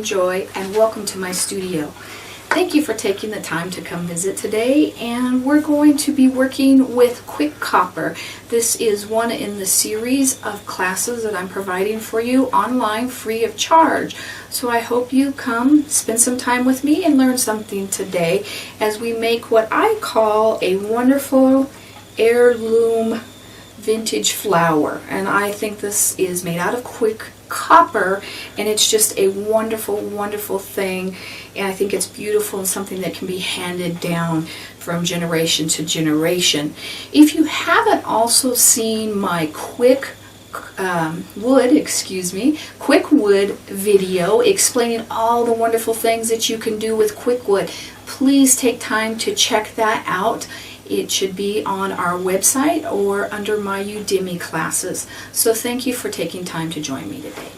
Joy, and welcome to my studio. Thank you for taking the time to come visit today, and we're going to be working with QuikCopper. This is one in the series of classes that I'm providing for you online free of charge. So I hope you come spend some time with me and learn something today as we make what I call a wonderful heirloom vintage flower. And I think this is made out of QuikCopper, and it's just a wonderful, wonderful thing. And I think it's beautiful and something that can be handed down from generation to generation. If you haven't also seen my QuikWood video explaining all the wonderful things that you can do with QuikWood, please take time to check that out. It should be on our website or under my Udemy classes. So thank you for taking time to join me today.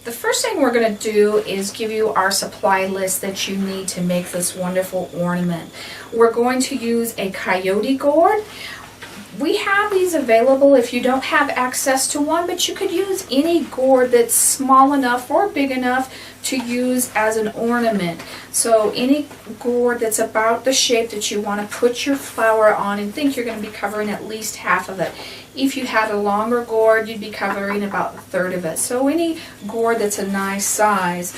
The first thing we're going to do is give you our supply list that you need to make this wonderful ornament. We're going to use a coyote gourd. We have these available if you don't have access to one, but you could use any gourd that's small enough or big enough to use as an ornament. So any gourd that's about the shape that you want to put your flower on and think you're going to be covering at least half of it. If you had a longer gourd, you'd be covering about a third of it. So any gourd that's a nice size.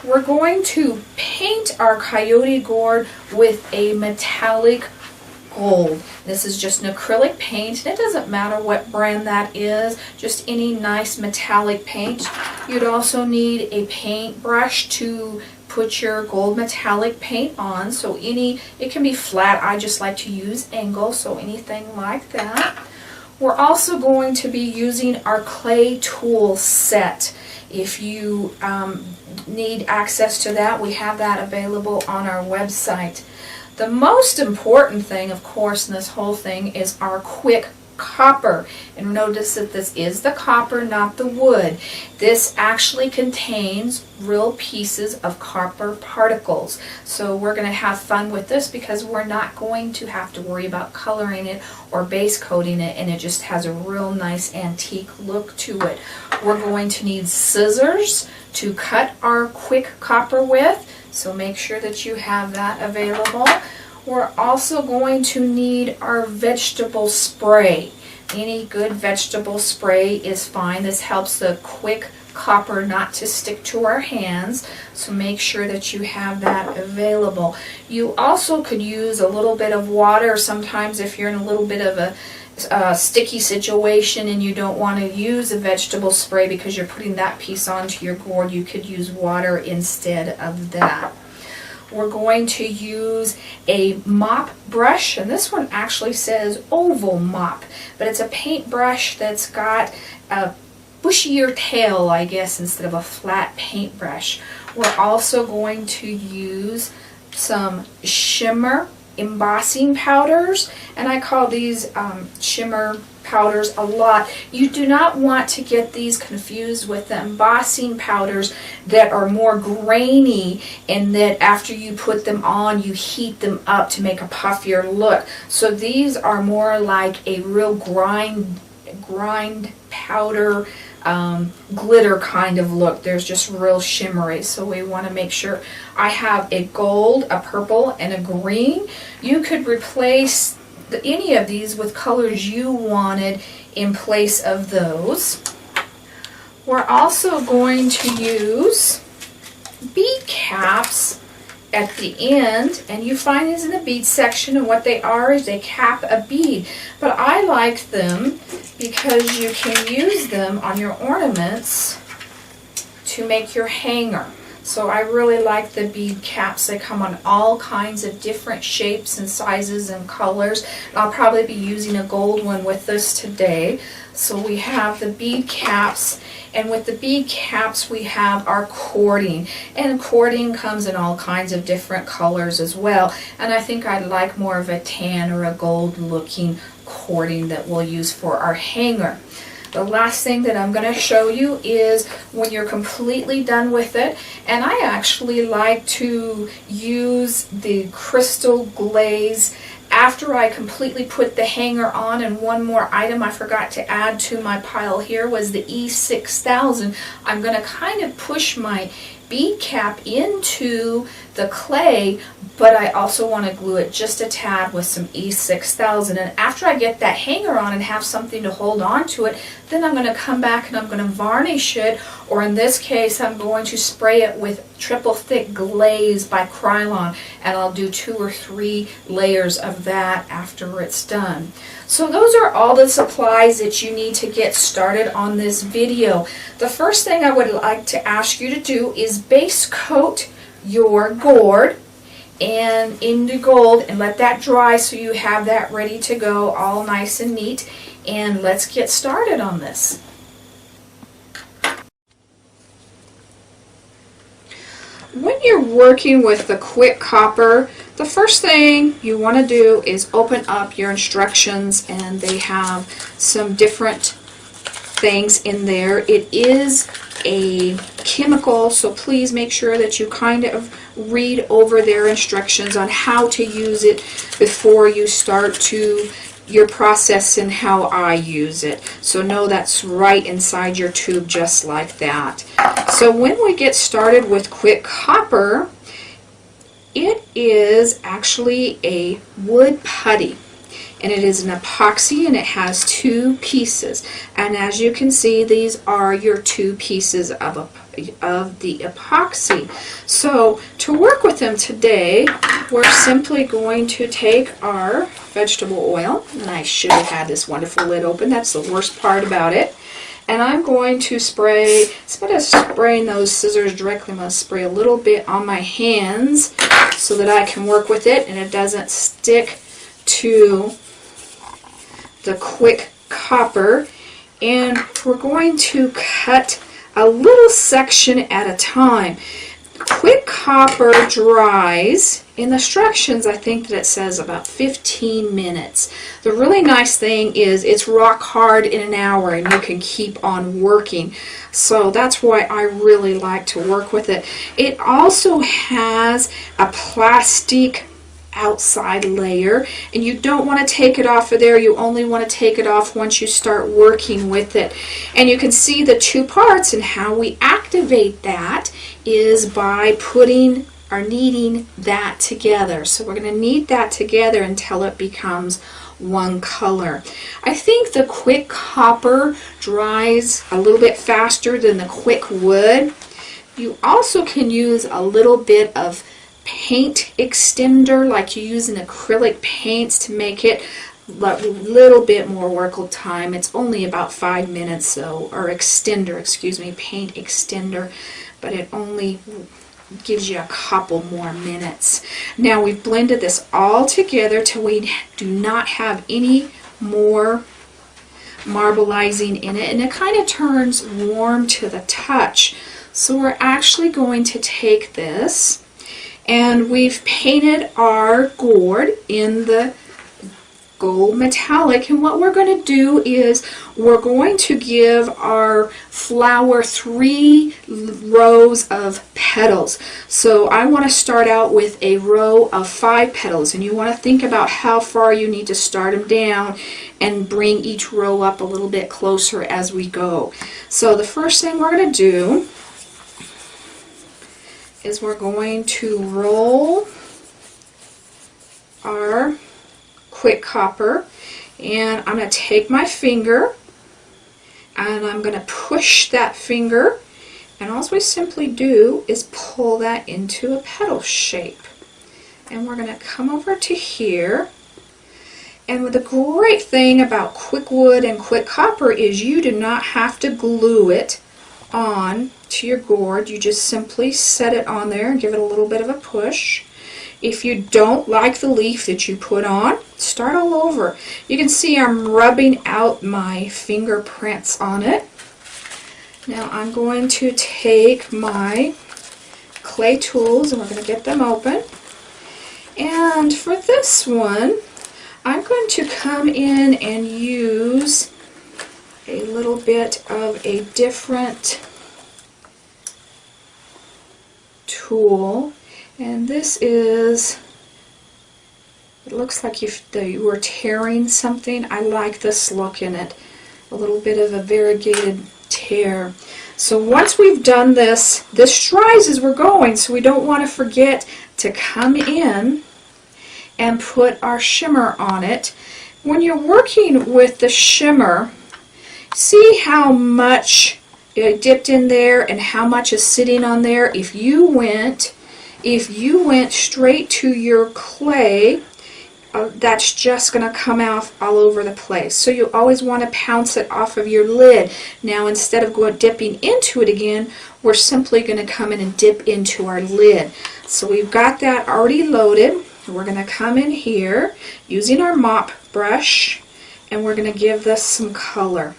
We're going to paint our coyote gourd with a metallic gold. This is just an acrylic paint, and it doesn't matter what brand that is, just any nice metallic paint. You'd also need a paintbrush to put your gold metallic paint on. So it can be flat. I just like to use angle, so anything like that. We're also going to be using our clay tool set. If you need access to that, we have that available on our website. The most important thing, of course, in this whole thing is our QuikCopper. And notice that this is the copper, not the wood. This actually contains real pieces of copper particles. So we're going to have fun with this because we're not going to have to worry about coloring it or base coating it, and it just has a real nice antique look to it. We're going to need scissors to cut our QuikCopper with. So make sure that you have that available. We're also going to need our vegetable spray. Any good vegetable spray is fine. This helps the QuikCopper not to stick to our hands. So make sure that you have that available. You also could use a little bit of water. Sometimes if you're in a little bit of a sticky situation and you don't want to use a vegetable spray because you're putting that piece onto your gourd, you could use water instead of that. We're going to use a mop brush, and this one actually says oval mop, but it's a paintbrush that's got a bushier tail, I guess, instead of a flat paintbrush. We're also going to use some shimmer embossing powders, and I call these shimmer powders a lot. You do not want to get these confused with the embossing powders that are more grainy, and that after you put them on you heat them up to make a puffier look. So these are more like a real grind powder glitter kind of look. There's just real shimmery, so we want to make sure. I have a gold, a purple, and a green. You could replace any of these with colors you wanted in place of those. We're also going to use bead caps at the end, and you find these in the bead section, and what they are is they cap a bead. But I like them because you can use them on your ornaments to make your hanger. So I really like the bead caps. They come on all kinds of different shapes and sizes and colors. I'll probably be using a gold one with this today. So we have the bead caps, and with the bead caps we have our cording. And cording comes in all kinds of different colors as well. And I think I'd like more of a tan or a gold looking cording that we'll use for our hanger. The last thing that I'm going to show you is when you're completely done with it, and I actually like to use the crystal glaze after I completely put the hanger on, and one more item I forgot to add to my pile here was the E6000. I'm going to kind of push my bead cap into the clay, but I also want to glue it just a tad with some E6000. And after I get that hanger on and have something to hold on to it, then I'm going to come back and I'm going to varnish it, or in this case I'm going to spray it with triple thick glaze by Krylon, and I'll do 2 or 3 layers of that after it's done. So those are all the supplies that you need to get started on this video. The first thing I would like to ask you to do is base coat your gourd and in the gold and let that dry so you have that ready to go, all nice and neat. And let's get started on this. When you're working with the QuikCopper, the first thing you want to do is open up your instructions, and they have some different things in there. It is a chemical, so please make sure that you kind of read over their instructions on how to use it before you start to your process and how I use it. So know that's right inside your tube, just like that. So when we get started with QuikCopper, it is actually a wood putty, and it is an epoxy, and it has 2 pieces. And as you can see, these are your 2 pieces of the epoxy. So to work with them today, we're simply going to take our vegetable oil, and I should have had this wonderful lid open. That's the worst part about it. And I'm going to spray, instead of spraying those scissors directly, I'm going to spray a little bit on my hands so that I can work with it and it doesn't stick to the QuikCopper. And we're going to cut a little section at a time. QuikCopper dries, in the instructions I think that it says about 15 minutes. The really nice thing is it's rock hard in an hour and you can keep on working. So that's why I really like to work with it. It also has a plastic outside layer, and you don't want to take it off of there. You only want to take it off once you start working with it. And you can see the 2 parts, and how we activate that is by putting or kneading that together. So we're going to knead that together until it becomes one color. I think the QuikCopper dries a little bit faster than the QuikWood. You also can use a little bit of paint extender, like you use in acrylic paints, to make it a little bit more work time. It's only about 5 minutes, so, or extender, excuse me, paint extender, but it only gives you a couple more minutes. Now we've blended this all together till we do not have any more marbleizing in it, and it kind of turns warm to the touch. So we're actually going to take this, and we've painted our gourd in the gold metallic, and what we're going to do is we're going to give our flower 3 rows of petals. So I want to start out with a row of 5 petals, and you want to think about how far you need to start them down and bring each row up a little bit closer as we go. So the first thing we're going to do is we're going to roll our QuikCopper, and I'm going to take my finger and I'm going to push that finger, and all we simply do is pull that into a petal shape. And we're going to come over to here, and the great thing about QuikWood and QuikCopper is you do not have to glue it on to your gourd. You just simply set it on there and give it a little bit of a push. If you don't like the leaf that you put on, start all over. You can see I'm rubbing out my fingerprints on it. Now I'm going to take my clay tools and we're going to get them open. And for this one, I'm going to come in and use a little bit of a different tool, and this is It looks like you were tearing something. I like this look in it. A little bit of a variegated tear. So once we've done this, this dries as we're going, so we don't want to forget to come in and put our shimmer on it. When you're working with the shimmer, see how much I dipped in there and how much is sitting on there. If you went straight to your clay, that's just going to come out all over the place. So you always want to pounce it off of your lid. Now instead of dipping into it again, we're simply going to come in and dip into our lid. So we've got that already loaded. We're going to come in here using our mop brush, and we're going to give this some color.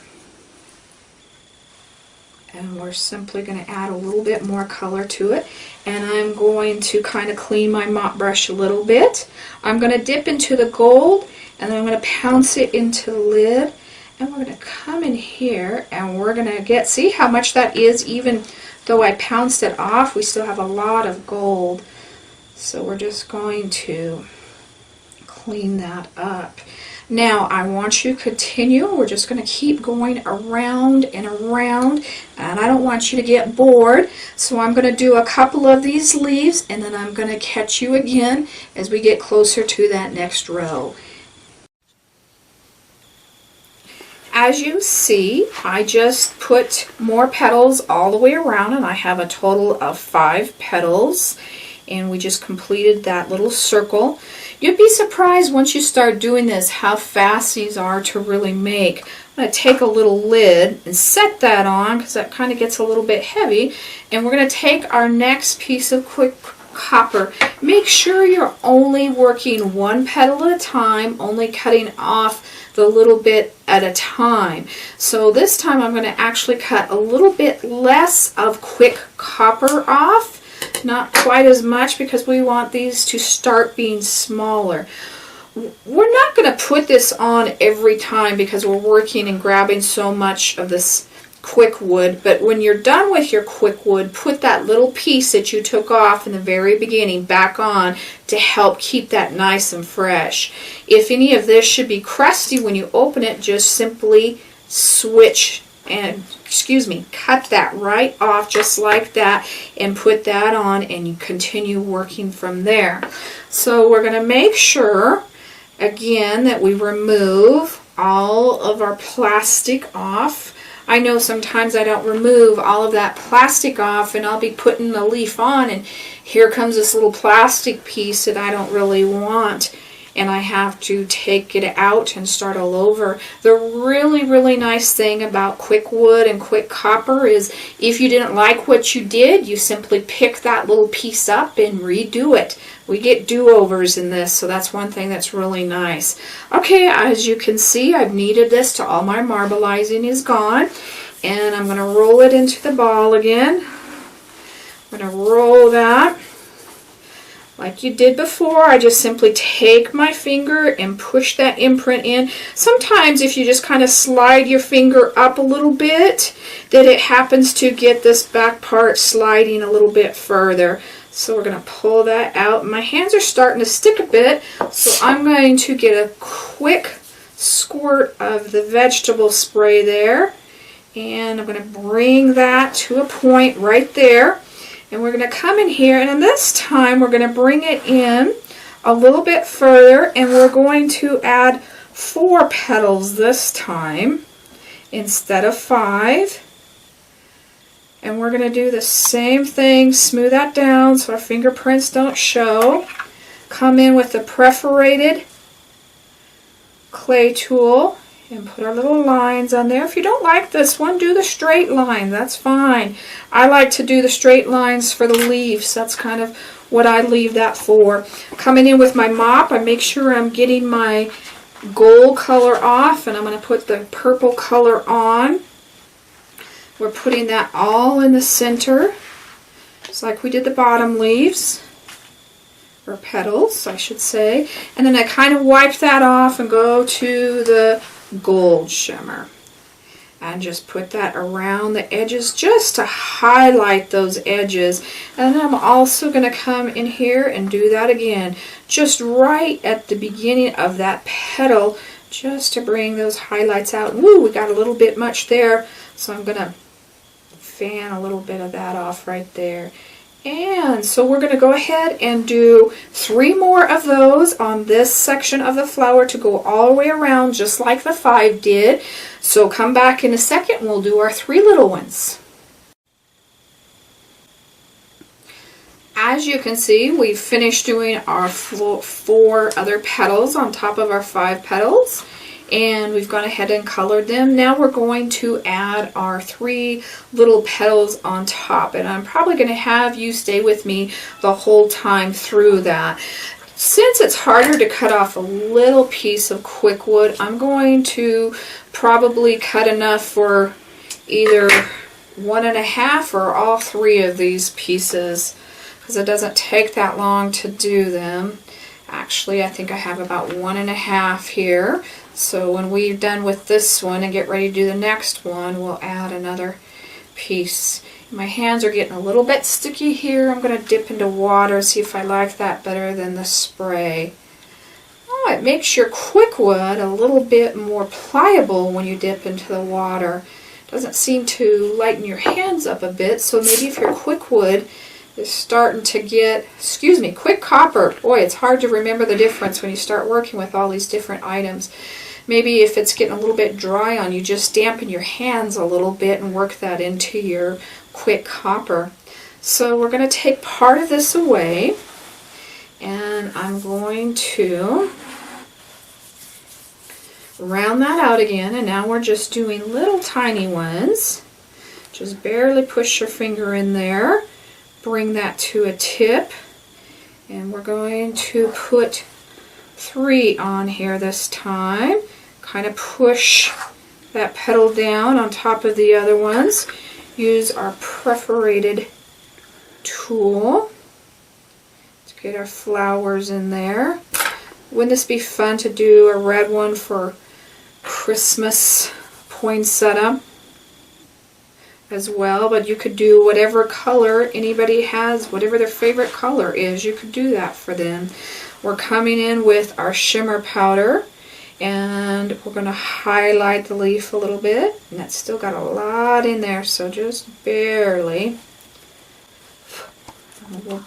And we're simply going to add a little bit more color to it. And I'm going to kind of clean my mop brush a little bit. I'm going to dip into the gold, and then I'm going to pounce it into the lid. And we're going to come in here, and we're going to get, see how much that is. Even though I pounced it off, we still have a lot of gold. So we're just going to clean that up. Now I want you to continue. We're just going to keep going around and around, and I don't want you to get bored. So I'm going to do a couple of these leaves, and then I'm going to catch you again as we get closer to that next row. As you see, I just put more petals all the way around, and I have a total of 5 petals. And we just completed that little circle. You'd be surprised once you start doing this how fast these are to really make. I'm going to take a little lid and set that on because that kind of gets a little bit heavy. And we're going to take our next piece of QuikCopper. Make sure you're only working one petal at a time, only cutting off the little bit at a time. So this time I'm going to actually cut a little bit less of QuikCopper off. Not quite as much because we want these to start being smaller. We're not going to put this on every time because we're working and grabbing so much of this QuikWood, but when you're done with your QuikWood, put that little piece that you took off in the very beginning back on to help keep that nice and fresh. If any of this should be crusty when you open it, just simply switch and cut that right off just like that and put that on, and you continue working from there. So we're going to make sure again that we remove all of our plastic off. I know sometimes I don't remove all of that plastic off, and I'll be putting the leaf on, and here comes this little plastic piece that I don't really want, and I have to take it out and start all over. The really nice thing about QuikWood and QuikCopper is if you didn't like what you did, you simply pick that little piece up and redo it. We get do-overs in this, so that's one thing that's really nice. Okay, as you can see, I've kneaded this till all my marbleizing is gone, and I'm going to roll it into the ball again. I'm going to roll that like you did before. I just simply take my finger and push that imprint in. Sometimes if you just kind of slide your finger up a little bit, that it happens to get this back part sliding a little bit further. So we're going to pull that out. My hands are starting to stick a bit, so I'm going to get a quick squirt of the vegetable spray there, and I'm going to bring that to a point right there. And we're going to come in here, and then this time we're going to bring it in a little bit further, and we're going to add 4 petals this time instead of 5. And we're going to do the same thing, smooth that down so our fingerprints don't show. Come in with the perforated clay tool and put our little lines on there. If you don't like this one, do the straight line. That's fine. I like to do the straight lines for the leaves. That's kind of what I leave that for. Coming in with my mop, I make sure I'm getting my gold color off, and I'm going to put the purple color on. We're putting that all in the center, just like we did the bottom leaves, or petals, I should say. And then I kind of wipe that off and go to the gold shimmer. and just put that around the edges just to highlight those edges. And then I'm also going to come in here and do that again, just right at the beginning of that petal, just to bring those highlights out. Woo, we got a little bit much there, so I'm going to fan a little bit of that off right there. And so we're going to go ahead and do 3 more of those on this section of the flower to go all the way around, just like the 5 did. So come back in a second and we'll do our 3 little ones. As you can see, we've finished doing our 4 other petals on top of our 5 petals. And we've gone ahead and colored them. Now we're going to add our 3 little petals on top, and I'm probably going to have you stay with me the whole time through that. Since it's harder to cut off a little piece of QuikWood, I'm going to probably cut enough for either 1.5 or all 3 of these pieces, because it doesn't take that long to do them. Actually, I think I have about 1.5 here. So when we're done with this one and get ready to do the next one, we'll add another piece. My hands are getting a little bit sticky here. I'm going to dip into water, see if I like that better than the spray. Oh, it makes your QuikWood a little bit more pliable when you dip into the water. It doesn't seem to lighten your hands up a bit, so maybe if your QuikWood is starting to get, QuikCopper. Boy, it's hard to remember the difference when you start working with all these different items. Maybe if it's getting a little bit dry on you, just dampen your hands a little bit and work that into your QuikCopper. So we're going to take part of this away, and I'm going to round that out again, and now we're just doing little tiny ones. Just barely push your finger in there, bring that to a tip, and we're going to put 3 on here this time. Kind of push that petal down on top of the other ones. Use our perforated tool to get our flowers in there. Wouldn't this be fun to do a red one for Christmas poinsettia as well? But you could do whatever color anybody has, whatever their favorite color is, you could do that for them. We're coming in with our shimmer powder, and we're going to highlight the leaf a little bit, and that's still got a lot in there, so just barely. We're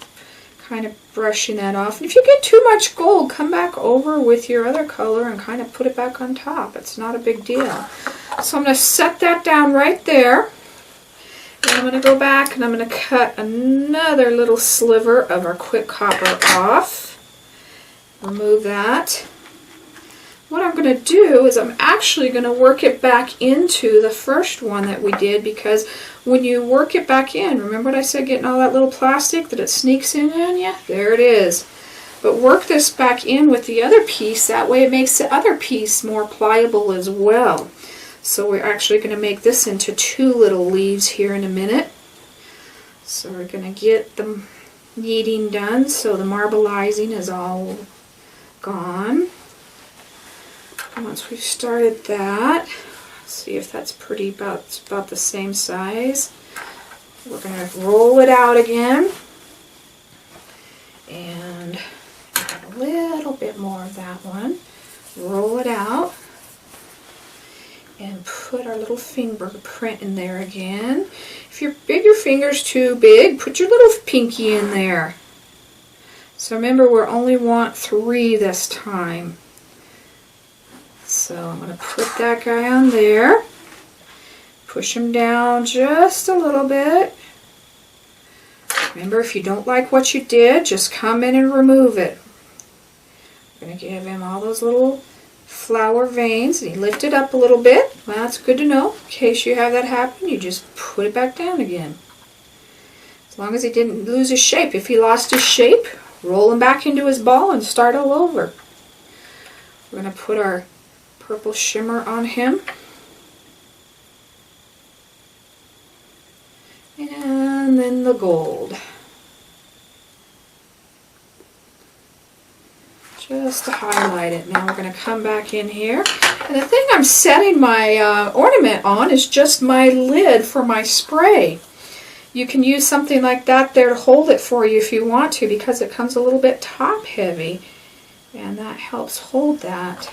kind of brushing that off. And if you get too much gold, come back over with your other color and kind of put it back on top. It's not a big deal. So I'm going to set that down right there. And I'm going to go back and I'm going to cut another little sliver of our QuikCopper off. Remove that. What I'm going to do is I'm actually going to work it back into the first one that we did, because when you work it back in, remember what I said, getting all that little plastic that it sneaks in on you? There it is. But work this back in with the other piece, that way it makes the other piece more pliable as well. So we're actually going to make this into 2 little leaves here in a minute. So we're going to get the kneading done so the marbleizing is all gone. Once we've started that, see if that's pretty about the same size. We're going to roll it out again, and add a little bit more of that one. Roll it out and put our little fingerprint in there again. If your finger's too big, put your little pinky in there. So remember, we only want 3 this time. So I'm going to put that guy on there, push him down just a little bit. Remember, if you don't like what you did, just come in and remove it. I'm going to give him all those little flower veins, and he lifted up a little bit. Well, that's good to know. In case you have that happen, you just put it back down again. As long as he didn't lose his shape. If he lost his shape, roll him back into his ball and start all over. We're going to put our purple shimmer on him. And then the gold. Just to highlight it. Now we're going to come back in here And the thing I'm setting my ornament on is just my lid for my spray. You can use something like that there to hold it for you if you want to, because it comes a little bit top heavy, and that helps hold that.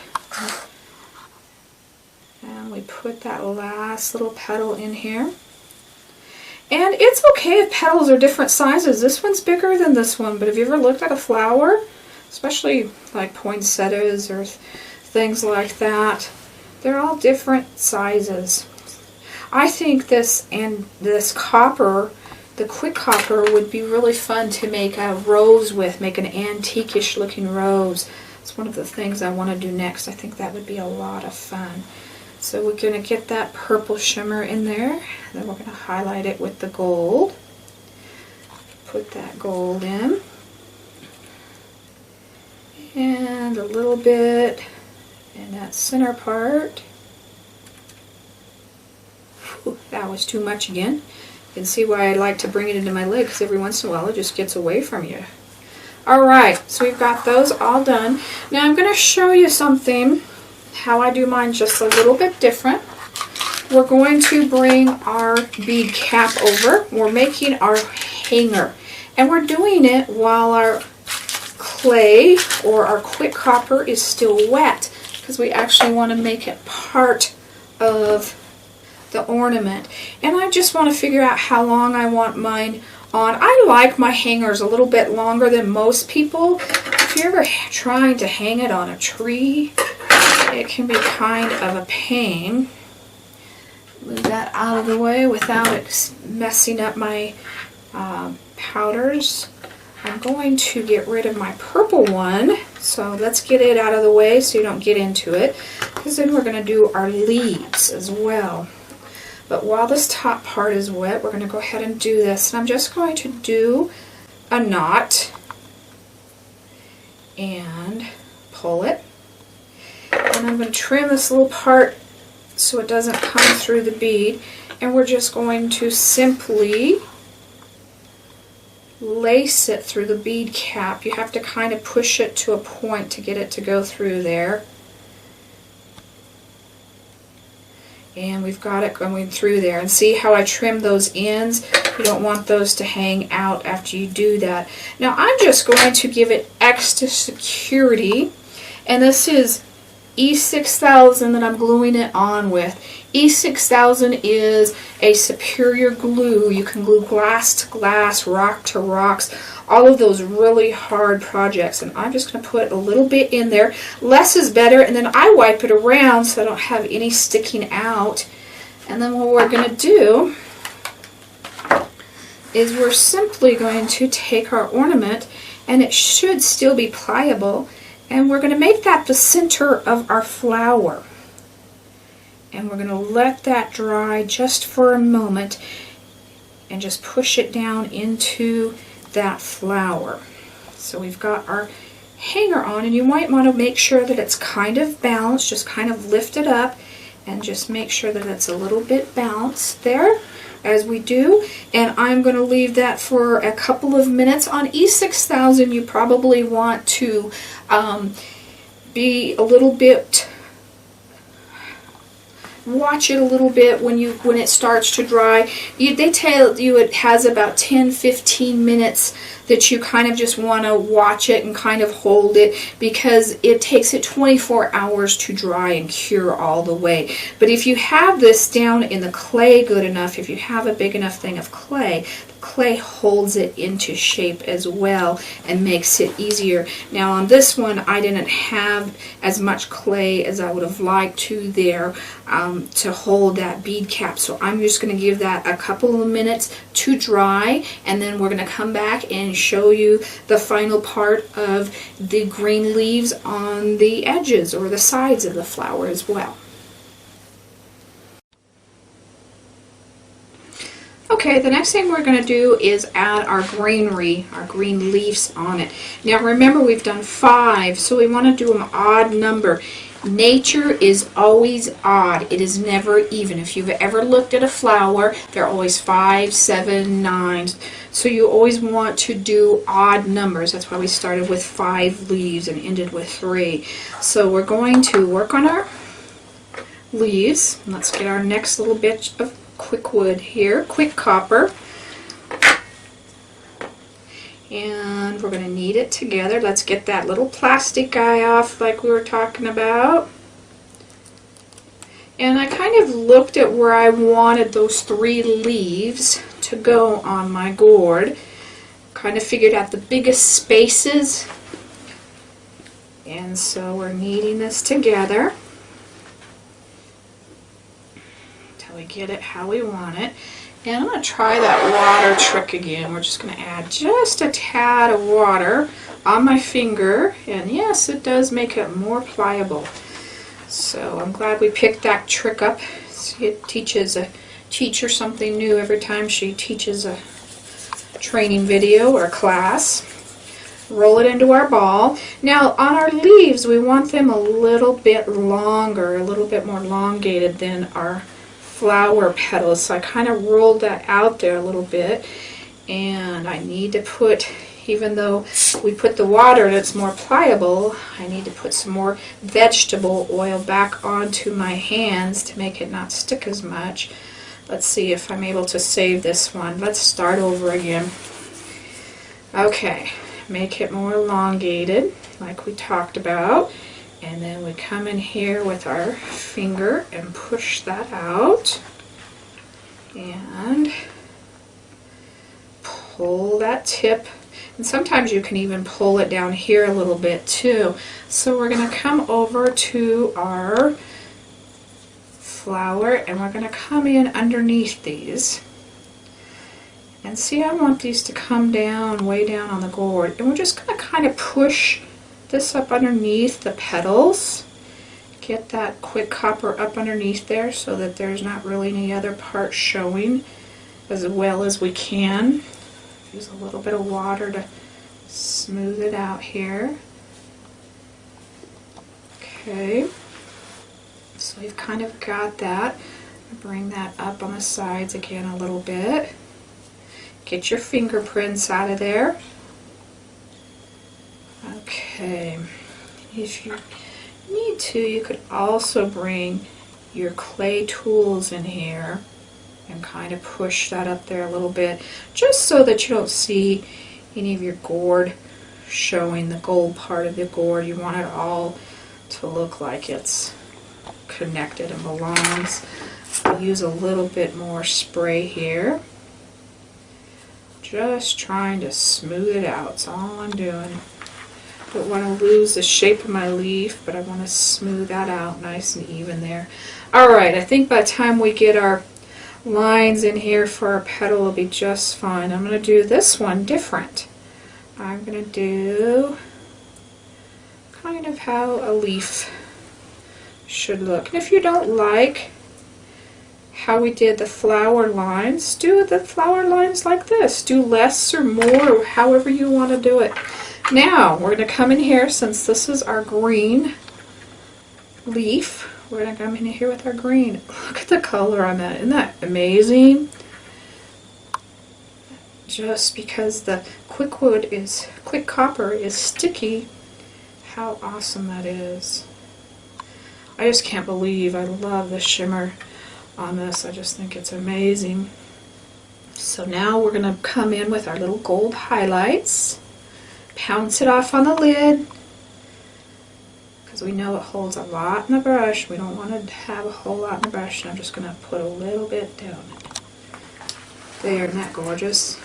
And we put that last little petal in here. And it's okay if petals are different sizes. This one's bigger than this one, but have you ever looked at a flower, especially like poinsettias or things like that? They're all different sizes. I think this and this copper, the QuikCopper, would be really fun to make a rose with, make an antique-ish looking rose. It's one of the things I want to do next. I think that would be a lot of fun. So we're going to get that purple shimmer in there, then we're going to highlight it with the gold. Put that gold in. And a little bit in that center part. Whew, that was too much again. You can see why I like to bring it into my lid, because every once in a while it just gets away from you. Alright, so we've got those all done. Now I'm going to show you something, how I do mine just a little bit different. We're going to bring our bead cap over. We're making our hanger. And we're doing it while our clay or our QuikCopper is still wet, because we actually want to make it part of the ornament. And I just want to figure out how long I want mine on. I like my hangers a little bit longer than most people. If you're ever trying to hang it on a tree, it can be kind of a pain. Move that out of the way without it messing up my powders. I'm going to get rid of my purple one, so let's get it out of the way so you don't get into it, because then we're going to do our leaves as well. But while this top part is wet, we're going to go ahead and do this. And I'm just going to do a knot and pull it. And I'm going to trim this little part so it doesn't come through the bead. And we're just going to simply lace it through the bead cap. You have to kind of push it to a point to get it to go through there. And we've got it going through there. And see how I trim those ends? You don't want those to hang out after you do that. Now I'm just going to give it extra security. And this is E6000 that I'm gluing it on with. E6000 is a superior glue. You can glue glass to glass, rock to rocks, all of those really hard projects. And I'm just going to put a little bit in there. Less is better, and then I wipe it around so I don't have any sticking out. And then what we're going to do is we're simply going to take our ornament, and it should still be pliable, and we're going to make that the center of our flower. And we're going to let that dry just for a moment and just push it down into that flower. So we've got our hanger on, and you might want to make sure that it's kind of balanced. Just kind of lift it up and just make sure that it's a little bit balanced there as we do. And I'm going to leave that for a couple of minutes. On E6000 you probably want to be a little bit, watch it a little bit when it starts to dry. They tell you it has about 10-15 minutes that you kind of just want to watch it and kind of hold it, because it takes it 24 hours to dry and cure all the way. But if you have this down in the clay good enough, if you have a big enough thing of clay, the clay holds it into shape as well and makes it easier. Now on this one I didn't have as much clay as I would have liked to there to hold that bead cap, so I'm just going to give that a couple of minutes to dry, and then we're going to come back and show you the final part of the green leaves on the edges or the sides of the flower as well. Okay, the next thing we're going to do is add our greenery, our green leaves on it. Now remember, we've done 5, so we want to do an odd number. Nature is always odd. It is never even. If you've ever looked at a flower, they're always 5, 7, 9. So you always want to do odd numbers. That's why we started with 5 leaves and ended with 3. So we're going to work on our leaves. Let's get our next little bit of QuikWood here, QuikCopper. And we're going to knead it together. Let's get that little plastic guy off like we were talking about. And I kind of looked at where I wanted those 3 leaves to go on my gourd. Kind of figured out the biggest spaces. And so we're kneading this together until we get it how we want it. And I'm going to try that water trick again. We're just going to add just a tad of water on my finger. And yes, it does make it more pliable. So I'm glad we picked that trick up. It teaches a teacher something new every time she teaches a training video or class. Roll it into our ball. Now on our leaves we want them a little bit longer, a little bit more elongated than our flower petals. So I kind of rolled that out there a little bit, and I need to put, even though we put the water and it's more pliable, I need to put some more vegetable oil back onto my hands to make it not stick as much. Let's see if I'm able to save this one. Let's start over again. Okay, make it more elongated like we talked about, and then we come in here with our finger and push that out and pull that tip. And sometimes you can even pull it down here a little bit too. So we're going to come over to our flower and we're going to come in underneath these. And see, I want these to come down, way down on the gourd. And we're just going to kind of push this up underneath the petals. Get that QuikCopper up underneath there so that there's not really any other part showing, as well as we can. Use a little bit of water to smooth it out here. Okay, so we've kind of got that. Bring that up on the sides again a little bit. Get your fingerprints out of there. Okay, if you need to, you could also bring your clay tools in here and kind of push that up there a little bit, just so that you don't see any of your gourd showing, the gold part of the gourd. You want it all to look like it's connected and belongs. I'll use a little bit more spray here. Just trying to smooth it out, that's all I'm doing. Don't want to lose the shape of my leaf, but I want to smooth that out nice and even there. Alright, I think by the time we get our lines in here for our petal, it'll be just fine. I'm going to do this one different. I'm going to do kind of how a leaf should look. And if you don't like how we did the flower lines, do the flower lines like this. Do less or more, or however you want to do it. Now, we're going to come in here, since this is our green leaf, we're going to come in here with our green. Look at the color on that. Isn't that amazing? Just because the QuikCopper is sticky, how awesome that is. I just can't believe, I love the shimmer on this. I just think it's amazing. So now we're going to come in with our little gold highlights. Pounce it off on the lid, because we know it holds a lot in the brush. We don't want to have a whole lot in the brush, and I'm just going to put a little bit down there. Isn't that gorgeous?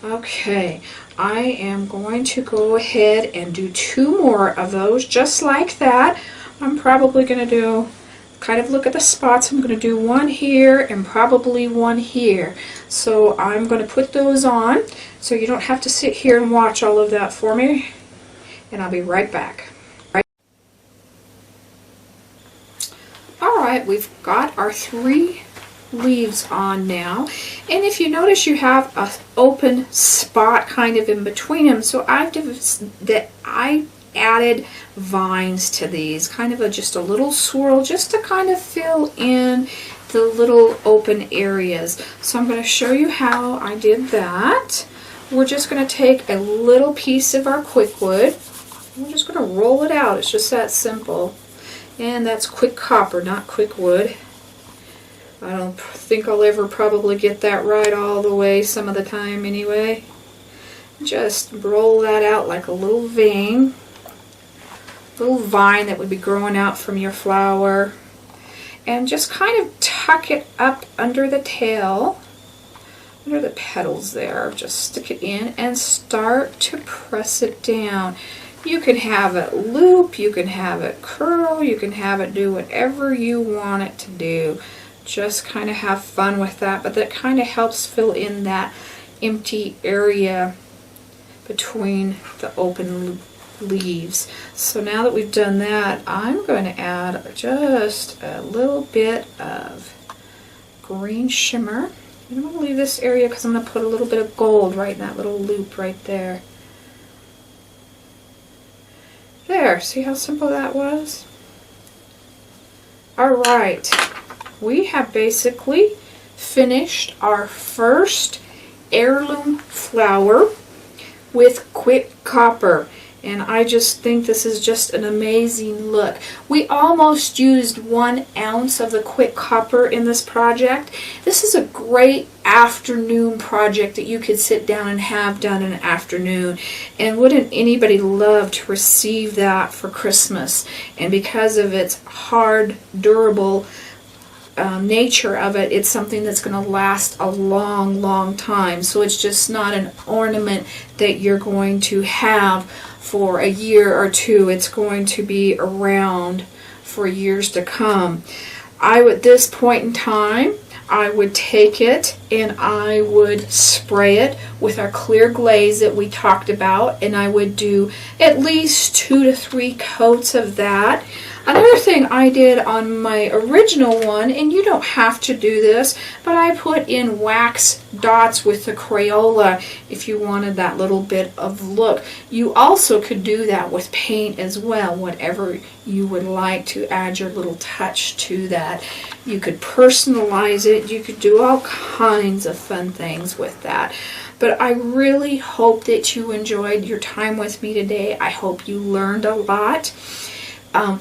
Okay, I am going to go ahead and do 2 more of those just like that. I'm probably going to do, kind of look at the spots, I'm going to do 1 here and probably 1 here. So I'm going to put those on, so you don't have to sit here and watch all of that for me, and I'll be right back. Alright, we've got our 3 leaves on now, and if you notice you have an open spot kind of in between them, so I added vines to these, kind of just a little swirl, just to kind of fill in the little open areas. So I'm going to show you how I did that. We're just going to take a little piece of our QuikWood. We're just going to roll it out. It's just that simple. And that's QuikCopper, not QuikWood. I don't think I'll ever probably get that right all the way, some of the time anyway. Just roll that out like a little vein, little vine that would be growing out from your flower. And just kind of tuck it up under the tail, under the petals there. Just stick it in and start to press it down. You can have it loop, you can have it curl, you can have it do whatever you want it to do. Just kind of have fun with that, but that kind of helps fill in that empty area between the open leaves. So now that we've done that, I'm going to add just a little bit of green shimmer. I'm going to leave this area because I'm going to put a little bit of gold right in that little loop right there. There, see how simple that was? Alright, we have basically finished our first heirloom flower with QuikCopper. And I just think this is just an amazing look. We almost used 1 ounce of the QuikCopper in this project. This is a great afternoon project that you could sit down and have done in an afternoon. And wouldn't anybody love to receive that for Christmas? And because of its hard, durable nature of it, it's something that's going to last a long, long time. So it's just not an ornament that you're going to have for a year or two. It's going to be around for years to come. At this point in time, I would take it and I would spray it with our clear glaze that we talked about, and I would do at least 2 to 3 coats of that. Another thing I did on my original one, and you don't have to do this, but I put in wax dots with the Crayola if you wanted that little bit of look. You also could do that with paint as well, whatever you would like to add your little touch to that. You could personalize it, you could do all kinds of fun things with that. But I really hope that you enjoyed your time with me today. I hope you learned a lot.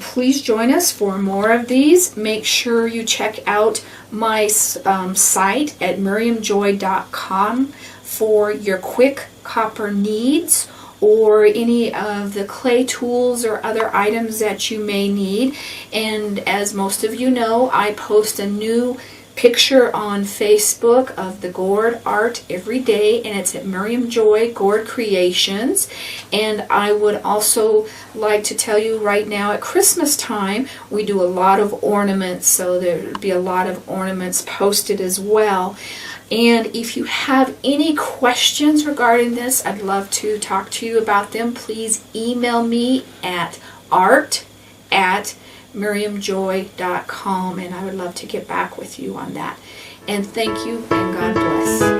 Please join us for more of these. Make sure you check out my site at miriamjoy.com for your QuikCopper needs, or any of the clay tools or other items that you may need. And as most of you know, I post a new picture on Facebook of the gourd art every day, and it's at Miriam Joy Gourd Creations. And I would also like to tell you right now, at Christmas time we do a lot of ornaments, so there will be a lot of ornaments posted as well. And if you have any questions regarding this, I'd love to talk to you about them. Please email me at art@miriamjoy.com, and I would love to get back with you on that. And thank you, and God bless.